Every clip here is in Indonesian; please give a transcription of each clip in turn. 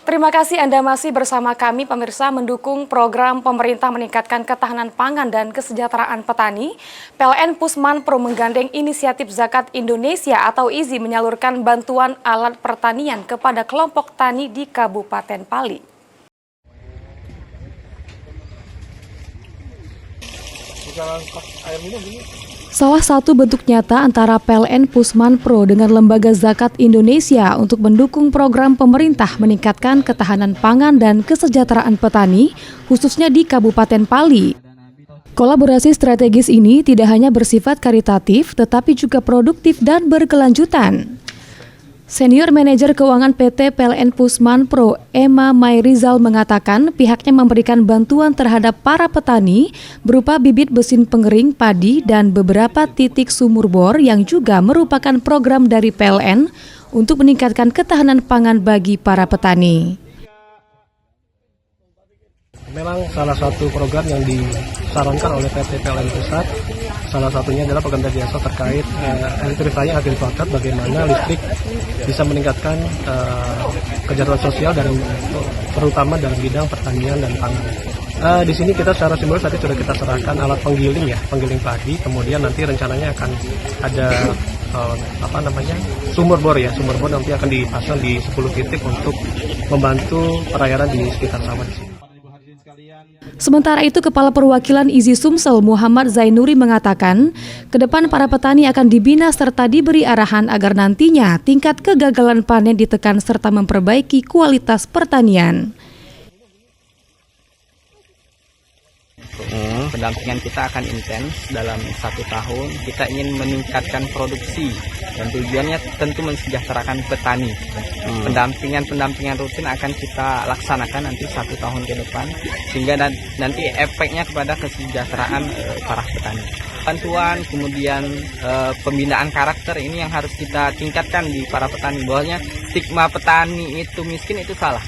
Terima kasih Anda masih bersama kami pemirsa mendukung program pemerintah meningkatkan ketahanan pangan dan kesejahteraan petani. PLN Pusmanpro menggandeng inisiatif Zakat Indonesia atau IZI menyalurkan bantuan alat pertanian kepada kelompok tani di Kabupaten Pali. Salah satu bentuk nyata antara PLN Pusmanpro dengan Lembaga Zakat Indonesia untuk mendukung program pemerintah meningkatkan ketahanan pangan dan kesejahteraan petani, khususnya di Kabupaten Pali. Kolaborasi strategis ini tidak hanya bersifat karitatif, tetapi juga produktif dan berkelanjutan. Senior Manajer Keuangan PT PLN Pusmanpro, Emma Mayrizal mengatakan pihaknya memberikan bantuan terhadap para petani berupa bibit mesin pengering padi dan beberapa titik sumur bor yang juga merupakan program dari PLN untuk meningkatkan ketahanan pangan bagi para petani. Memang salah satu program yang disarankan oleh PT PLN Pusat, salah satunya adalah program biasa terkait elektrifikasi agrikultur, bagaimana listrik bisa meningkatkan kesejahteraan sosial dan terutama dalam bidang pertanian dan pangan. Di sini kita secara simbolis tadi sudah kita serahkan alat penggiling penggiling padi, kemudian nanti rencananya akan ada sumur bor nanti akan dipasang di 10 titik untuk membantu pelayaran di sekitar sawah di sini. Sementara itu, Kepala Perwakilan IZI Sumsel Muhammad Zainuri mengatakan, ke depan para petani akan dibina serta diberi arahan agar nantinya tingkat kegagalan panen ditekan serta memperbaiki kualitas pertanian. Pendampingan kita akan intens dalam 1 tahun. Kita ingin meningkatkan produksi dan tujuannya tentu mensejahterakan petani. Pendampingan rutin akan kita laksanakan nanti 1 tahun ke depan sehingga nanti efeknya kepada kesejahteraan para petani. Bantuan kemudian pembinaan karakter ini yang harus kita tingkatkan di para petani, bahwasanya stigma petani itu miskin itu salah.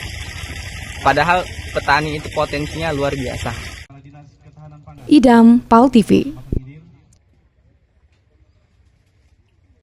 Padahal petani itu potensinya luar biasa. Idam, PAL TV.